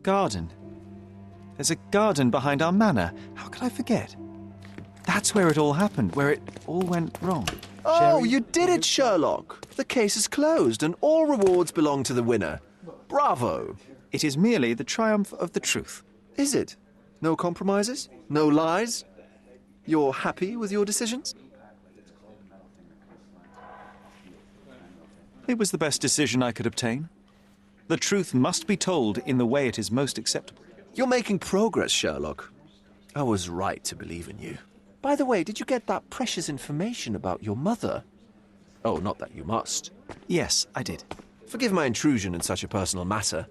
garden. There's a garden behind our manor. How could I forget? That's where it all happened, where it all went wrong. Oh, you did it, Sherlock! The case is closed and all rewards belong to the winner. Bravo! It is merely the triumph of the truth. Is it? No compromises? No lies? You're happy with your decisions? It was the best decision I could obtain. The truth must be told in the way it is most acceptable. You're making progress, Sherlock. I was right to believe in you. By the way, did you get that precious information about your mother? Oh, not that you must. Yes, I did. Forgive my intrusion in such a personal matter.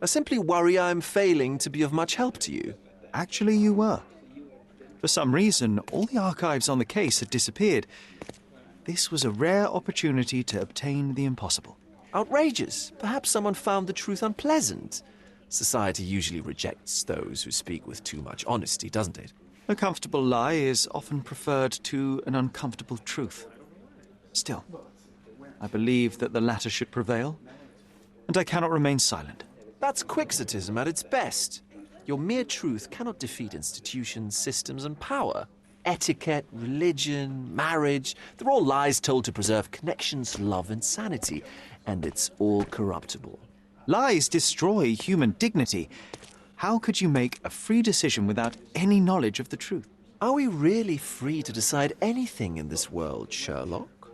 I simply worry I'm failing to be of much help to you. Actually, you were. For some reason, all the archives on the case had disappeared. This was a rare opportunity to obtain the impossible. Outrageous. Perhaps someone found the truth unpleasant. Society usually rejects those who speak with too much honesty, doesn't it? A comfortable lie is often preferred to an uncomfortable truth. Still, I believe that the latter should prevail, and I cannot remain silent. That's quixotism at its best. Your mere truth cannot defeat institutions, systems, and power. Etiquette, religion, marriage, they're all lies told to preserve connections, love, and sanity, and it's all corruptible. Lies destroy human dignity. How could you make a free decision without any knowledge of the truth? Are we really free to decide anything in this world, Sherlock?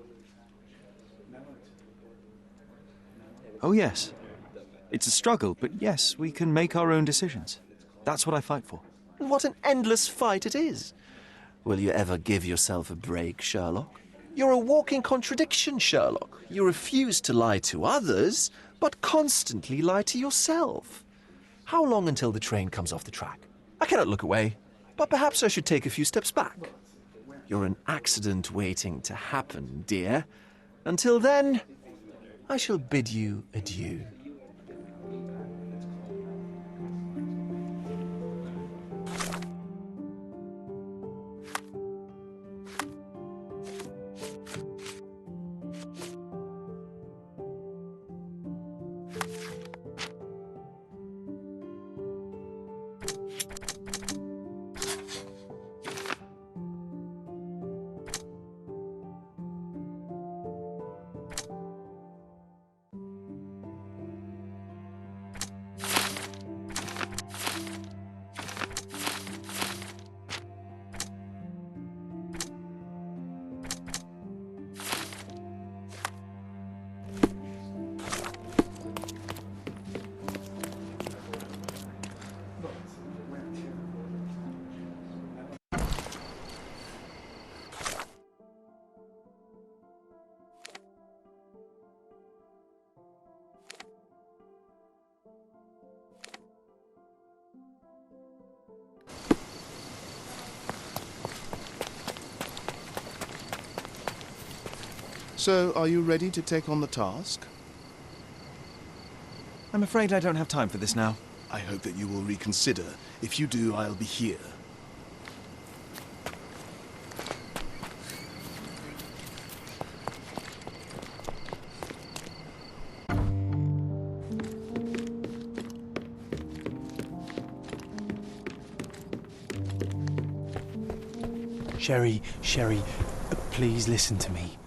Oh, yes. It's a struggle, but yes, we can make our own decisions. That's what I fight for. And what an endless fight it is. Will you ever give yourself a break, Sherlock? You're a walking contradiction, Sherlock. You refuse to lie to others, but constantly lie to yourself. How long until the train comes off the track? I cannot look away, but perhaps I should take a few steps back. You're an accident waiting to happen, dear. Until then, I shall bid you adieu. So, are you ready to take on the task? I'm afraid I don't have time for this now. I hope that you will reconsider. If you do, I'll be here. Sherry, please listen to me.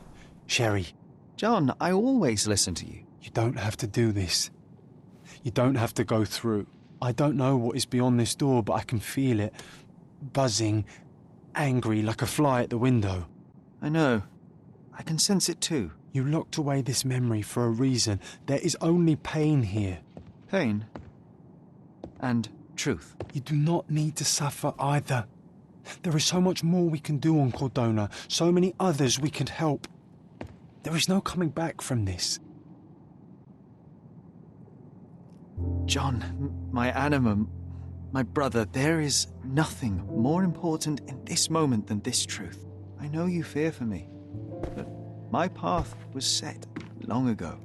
Sherry. John, I always listen to you. You don't have to do this. You don't have to go through. I don't know what is beyond this door, but I can feel it. Buzzing, angry, like a fly at the window. I know. I can sense it too. You locked away this memory for a reason. There is only pain here. Pain. And truth. You do not need to suffer either. There is so much more we can do on Cordona, so many others we can help. There is no coming back from this. John, my anima, my brother, there is nothing more important in this moment than this truth. I know you fear for me, but my path was set long ago.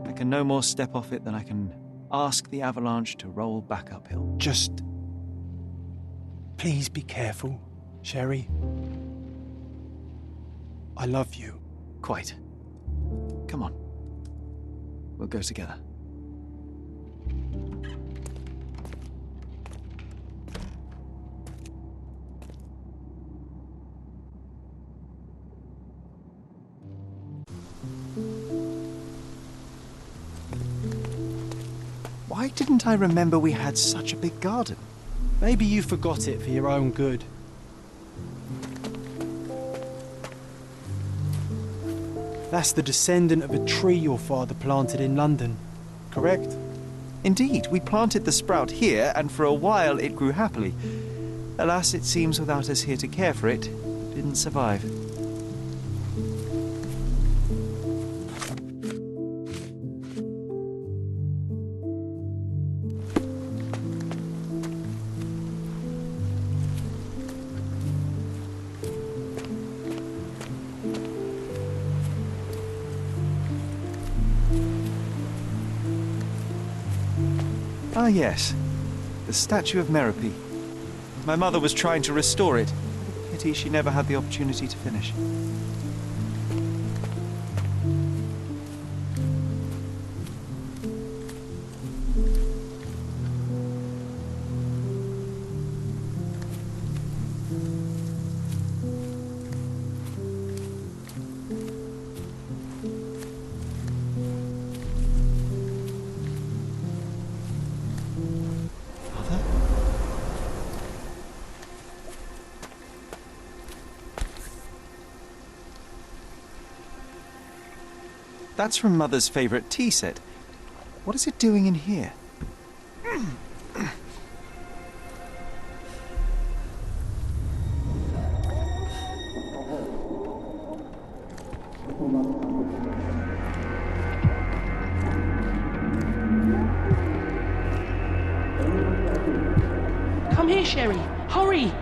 I can no more step off it than I can ask the avalanche to roll back uphill. Just please be careful, Sherry. I love you. Quite. Come on. We'll go together. Why didn't I remember we had such a big garden? Maybe you forgot it for your own good. That's the descendant of a tree your father planted in London, correct? Indeed, we planted the sprout here, and for a while it grew happily. Alas, it seems without us here to care for it, it didn't survive. Ah, yes. The statue of Merope. My mother was trying to restore it. Pity she never had the opportunity to finish. That's from Mother's favourite tea set. What is it doing in here? Come here, Sherry. Hurry!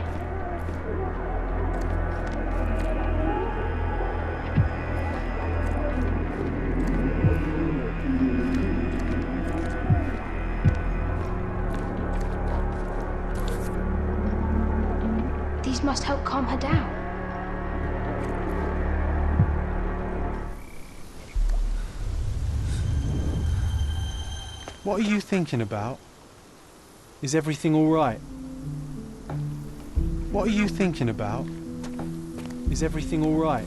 These must help calm her down. What are you thinking about? Is everything all right? What are you thinking about? Is everything all right?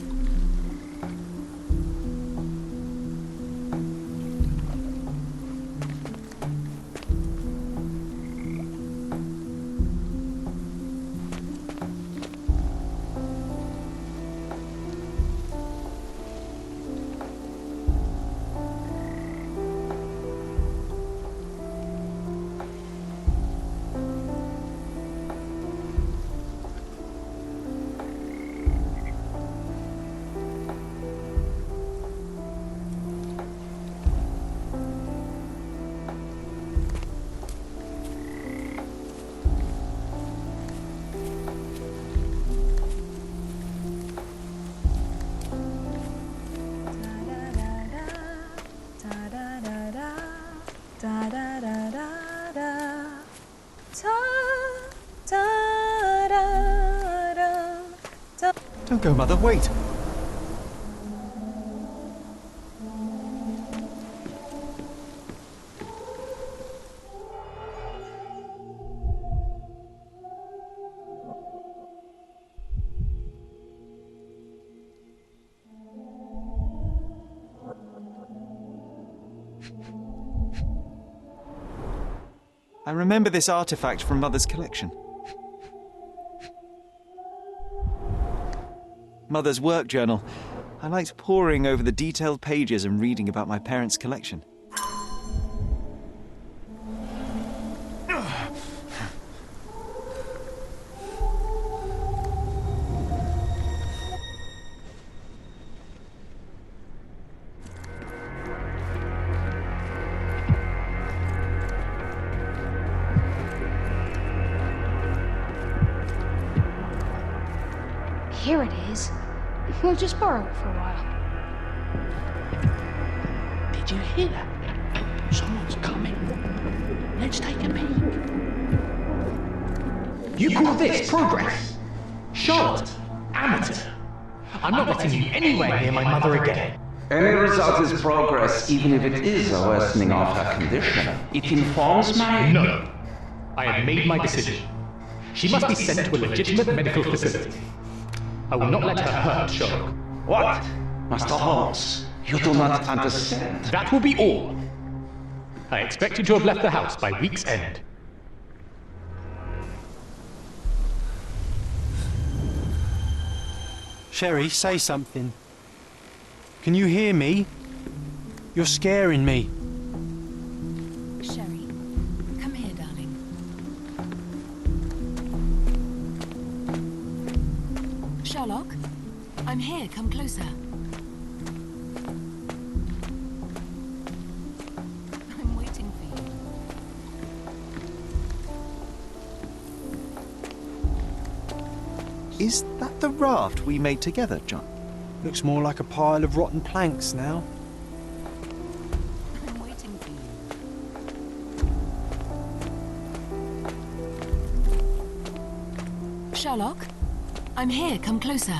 Don't go, Mother, wait! I remember this artifact from Mother's collection. Mother's work journal. I liked poring over the detailed pages and reading about my parents' collection. Here it is. We'll just borrow it for a while. Did you hear that? Someone's coming. Let's take a peek. You call this progress? Charlotte, amateur. I'm not letting you anywhere near my mother again. Any result is progress, even if it is a worsening of her condition. It informs my... No. I have made my decision. She must be sent to a legitimate medical facility. I will not let her hurt Sherlock. What? Master Holmes, you do not understand. That will be all. I expect you to have left the house by week's end. Sherry, say something. Can you hear me? You're scaring me. Sherry, come here, darling. Sherlock, I'm here. Come closer. I'm waiting for you. Is that the raft we made together, John? Looks more like a pile of rotten planks now. I'm waiting for you. Sherlock, I'm here. Come closer.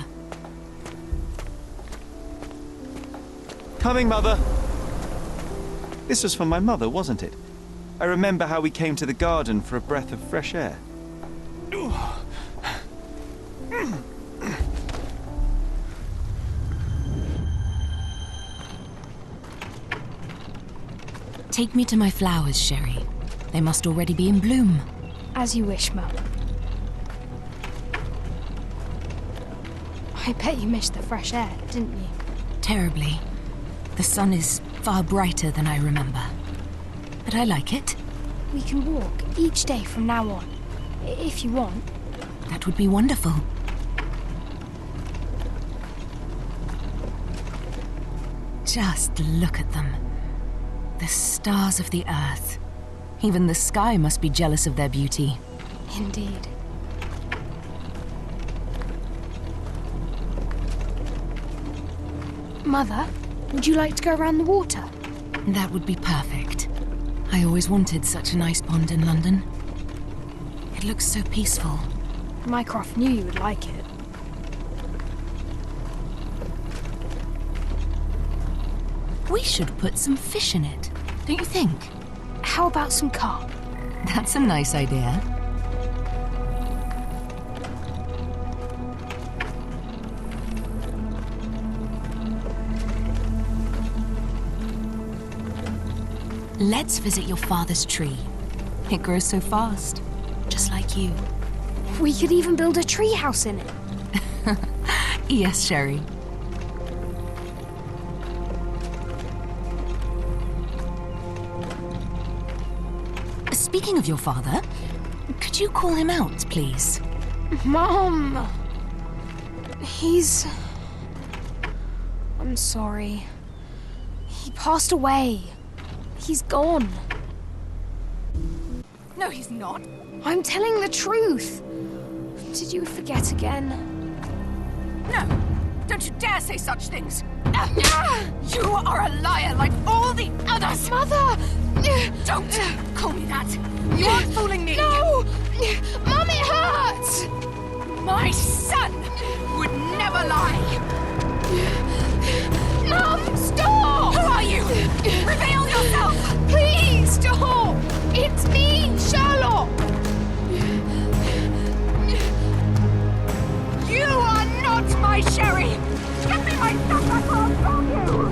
Coming, Mother! This was for my mother, wasn't it? I remember how we came to the garden for a breath of fresh air. Take me to my flowers, Sherry. They must already be in bloom. As you wish, Mum. I bet you missed the fresh air, didn't you? Terribly. The sun is far brighter than I remember. But I like it. We can walk each day from now on, if you want. That would be wonderful. Just look at them. The stars of the earth. Even the sky must be jealous of their beauty. Indeed. Mother, would you like to go around the water? That would be perfect. I always wanted such a nice pond in London. It looks so peaceful. Mycroft knew you would like it. We should put some fish in it, don't you think? How about some carp? That's a nice idea. Let's visit your father's tree. It grows so fast, just like you. We could even build a tree house in it. Yes, Sherry. Speaking of your father, could you call him out, please? Mom! I'm sorry. He passed away. He's gone. No, he's not. I'm telling the truth. Did you forget again? No! Don't you dare say such things! You are a liar like all the others! Mother! Don't call me that! You aren't fooling me! No! Mum, it hurts! My son would never lie! Mum, stop! Who are you? Reveal yourself! Please, stop! It's me, Sherlock! You are not my Sherry! Get me my stuff back or I'll stop you!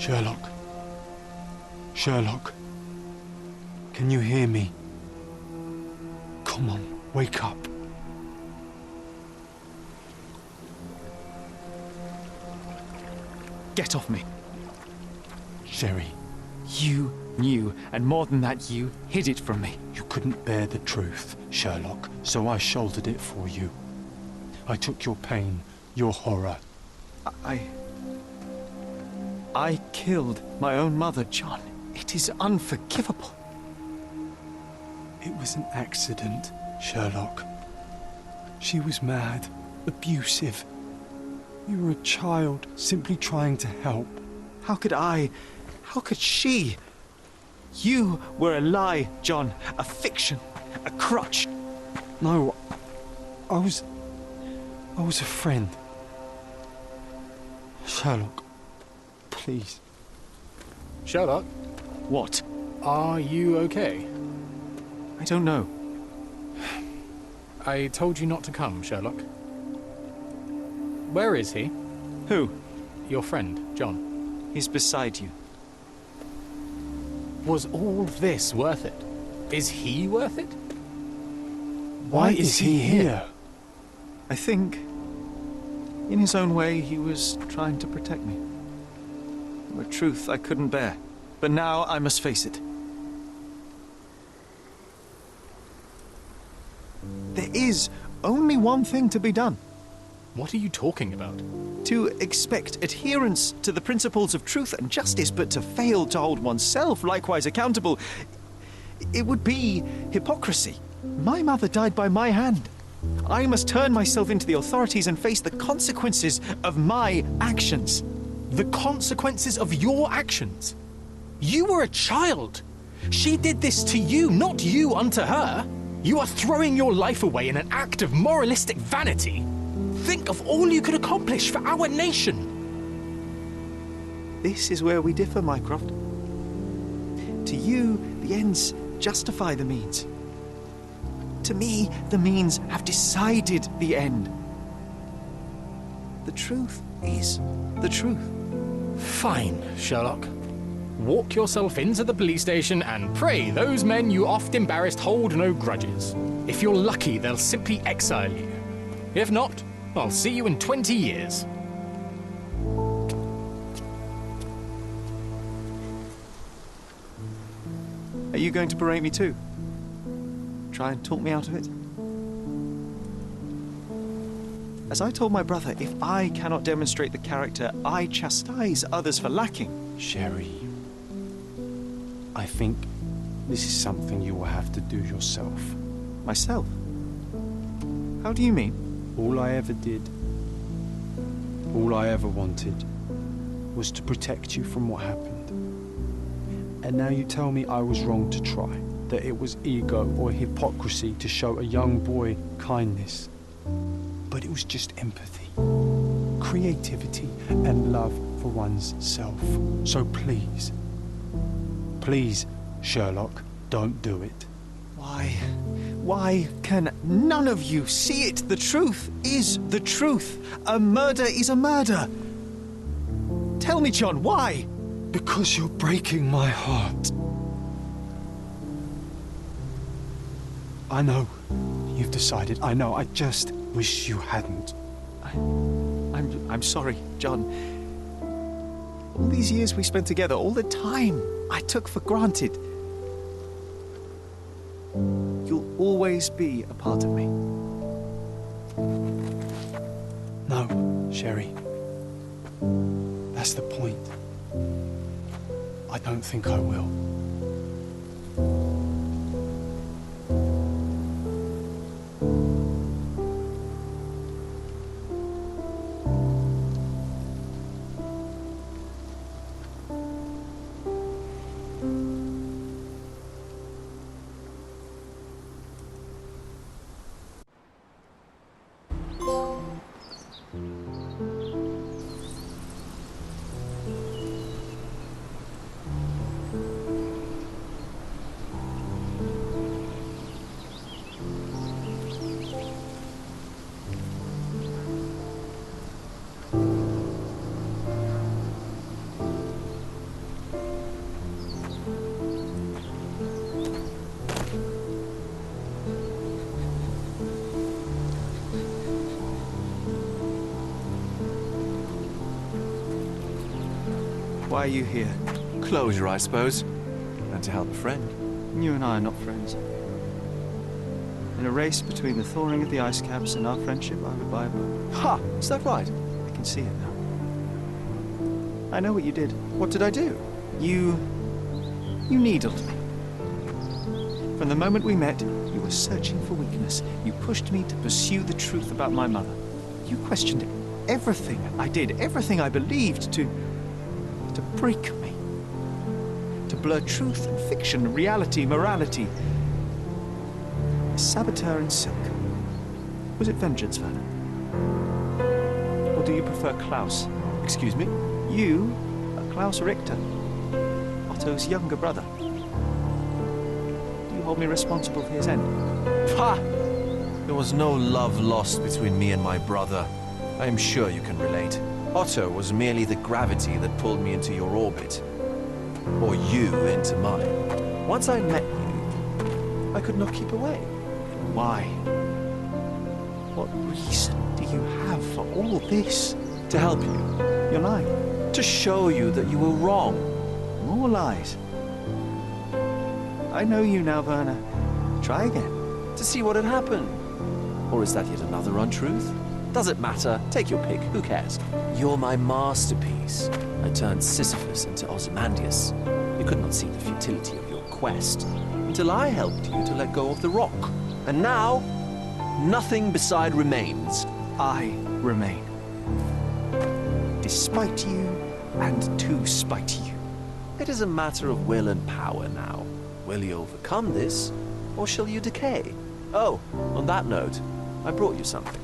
Sherlock. Sherlock. Can you hear me? Come on, wake up. Get off me. Sherry, You knew, and more than that, you hid it from me. you couldn't bear the truth, Sherlock, so I shouldered it for you. I took your pain, your horror. I killed my own mother, John. It is unforgivable. It was an accident, Sherlock. She was mad, abusive. You were a child, simply trying to help. How could she? You were a lie, John. A fiction. A crutch. No, I was a friend. Sherlock, please. Sherlock, What? are you okay? I don't know. I told you not to come, Sherlock. Where is he? Who? Your friend, John. He's beside you. Was all this worth it? Is he worth it? Why is he here? I think, in his own way, he was trying to protect me. A truth I couldn't bear. But now I must face it. There is only one thing to be done. What are you talking about? To expect adherence to the principles of truth and justice, but to fail to hold oneself likewise accountable, it would be hypocrisy. My mother died by my hand. I must turn myself into the authorities and face the consequences of my actions. The consequences of your actions? You were a child. She did this to you, not you unto her. You are throwing your life away in an act of moralistic vanity. Think of all you could accomplish for our nation. This is where we differ, Mycroft. To you, the ends justify the means. To me, the means have decided the end. The truth is the truth. Fine, Sherlock. Walk yourself into the police station and pray those men you oft embarrassed hold no grudges. If you're lucky, they'll simply exile you. If not, I'll see you in 20 years. Are you going to berate me too? Try and talk me out of it? As I told my brother, if I cannot demonstrate the character I chastise others for lacking... Sherry, I think this is something you will have to do yourself. Myself? How do you mean? All I ever did, all I ever wanted, was to protect you from what happened. And now you tell me I was wrong to try, that it was ego or hypocrisy to show a young boy kindness. But it was just empathy, creativity, and love for one's self. So please, please, Sherlock, don't do it. Why can none of you see it? The truth is the truth. A murder is a murder. Tell me, John, why? Because you're breaking my heart. I know. You've decided. I know. I just wish you hadn't. I'm sorry, John. All these years we spent together, all the time I took for granted. You'll always be a part of me. No, Sherry. That's the point. I don't think I will. Why are you here? Closure, I suppose. And to help a friend. You and I are not friends. In a race between the thawing of the ice caps and our friendship, I would buy a book. Ha! Is that right? I can see it now. I know what you did. What did I do? You needled me. From the moment we met, you were searching for weakness. You pushed me to pursue the truth about my mother. You questioned everything I did, everything I believed, to break me. To blur truth and fiction, reality, morality. A saboteur in silk. Was it vengeance, Werner? Or do you prefer Klaus? Excuse me? You are Klaus Richter, Otto's younger brother. Do you hold me responsible for his end? Ha! There was no love lost between me and my brother. I am sure you can relate. Otto was merely the gravity that pulled me into your orbit. Or you into mine. Once I met you, I could not keep away. Why? What reason do you have for all this? To help you. You're lying. To show you that you were wrong. More lies. I know you now, Werner. Try again. To see what had happened. Or is that yet another untruth? Does it matter? Take your pick. Who cares? You're my masterpiece. I turned Sisyphus into Ozymandias. You could not see the futility of your quest until I helped you to let go of the rock. And now, nothing beside remains. I remain. Despite you and to spite you. It is a matter of will and power now. Will you overcome this, or shall you decay? Oh, on that note, I brought you something.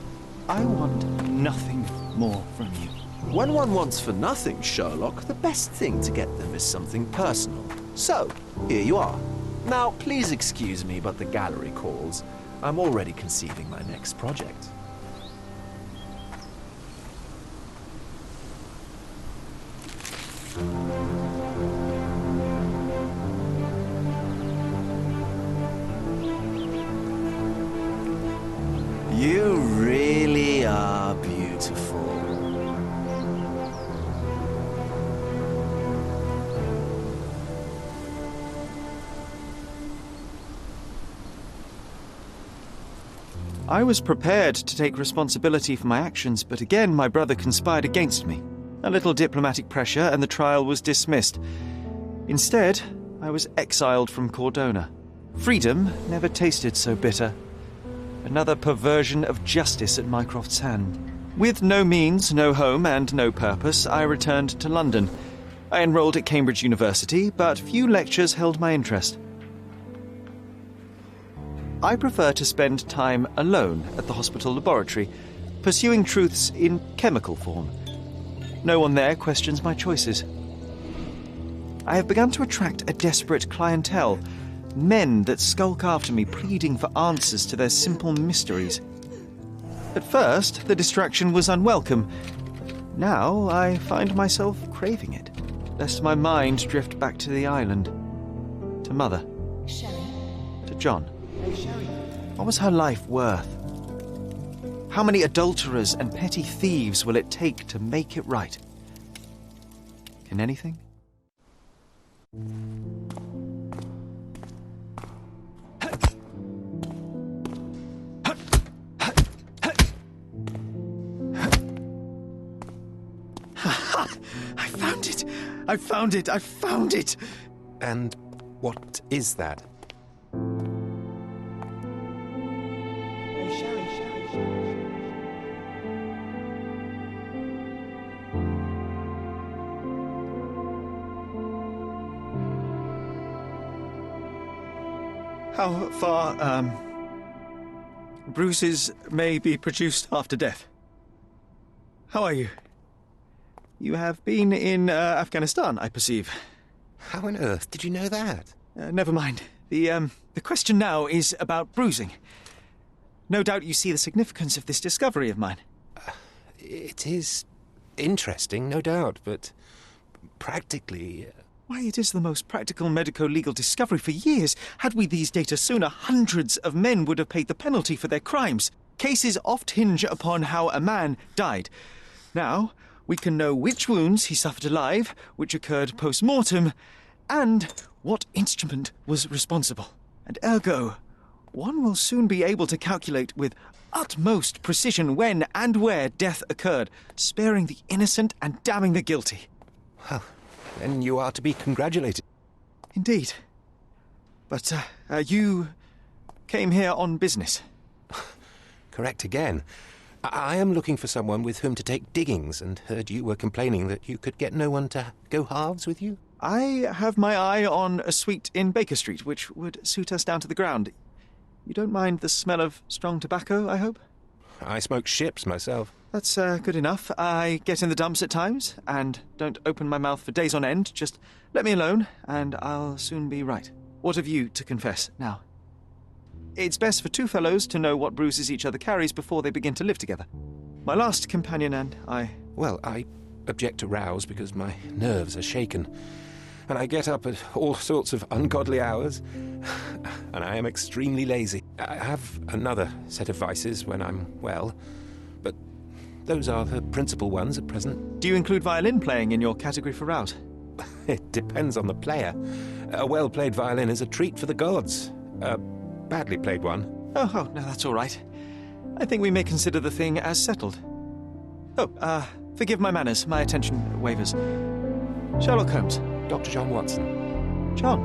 I want nothing more from you. When one wants for nothing, Sherlock, the best thing to get them is something personal. So, here you are. Now, please excuse me, but the gallery calls. I'm already conceiving my next project. You really are beautiful. I was prepared to take responsibility for my actions, but again my brother conspired against me. A little diplomatic pressure and the trial was dismissed. Instead, I was exiled from Cordona. Freedom never tasted so bitter. Another perversion of justice at Mycroft's hand. With no means, no home, and no purpose, I returned to London. I enrolled at Cambridge University, but few lectures held my interest. I prefer to spend time alone at the hospital laboratory, pursuing truths in chemical form. No one there questions my choices. I have begun to attract a desperate clientele, men that skulk after me, pleading for answers to their simple mysteries. At first, the distraction was unwelcome. Now, I find myself craving it, lest my mind drift back to the island. To Mother. To John. What was her life worth? How many adulterers and petty thieves will it take to make it right? Can anything? I found it! I found it! I found it! And what is that? How far, bruises may be produced after death. How are you? You have been in Afghanistan, I perceive. How on earth did you know that? Never mind. The question now is about bruising. No doubt you see the significance of this discovery of mine. It is interesting, no doubt, but practically... Why, it is the most practical medico-legal discovery for years. Had we these data sooner, hundreds of men would have paid the penalty for their crimes. Cases oft hinge upon how a man died. Now, we can know which wounds he suffered alive, which occurred post-mortem, and what instrument was responsible. And ergo, one will soon be able to calculate with utmost precision when and where death occurred, sparing the innocent and damning the guilty. Well, then you are to be congratulated. Indeed. But, you came here on business. Correct again. I am looking for someone with whom to take diggings, and heard you were complaining that you could get no one to go halves with you. I have my eye on a suite in Baker Street, which would suit us down to the ground. You don't mind the smell of strong tobacco, I hope? I smoke ships myself. That's good enough. I get in the dumps at times, and don't open my mouth for days on end. Just let me alone, and I'll soon be right. What have you to confess now? It's best for two fellows to know what bruises each other carries before they begin to live together. My last companion and I... Well, I object to rows because my nerves are shaken, and I get up at all sorts of ungodly hours, and I am extremely lazy. I have another set of vices when I'm well, but those are the principal ones at present. Do you include violin playing in your category for rout? It depends on the player. A well-played violin is a treat for the gods. A badly played one. Oh, no, that's all right. I think we may consider the thing as settled. Oh, forgive my manners. My attention wavers. Sherlock Holmes. Dr. John Watson. John.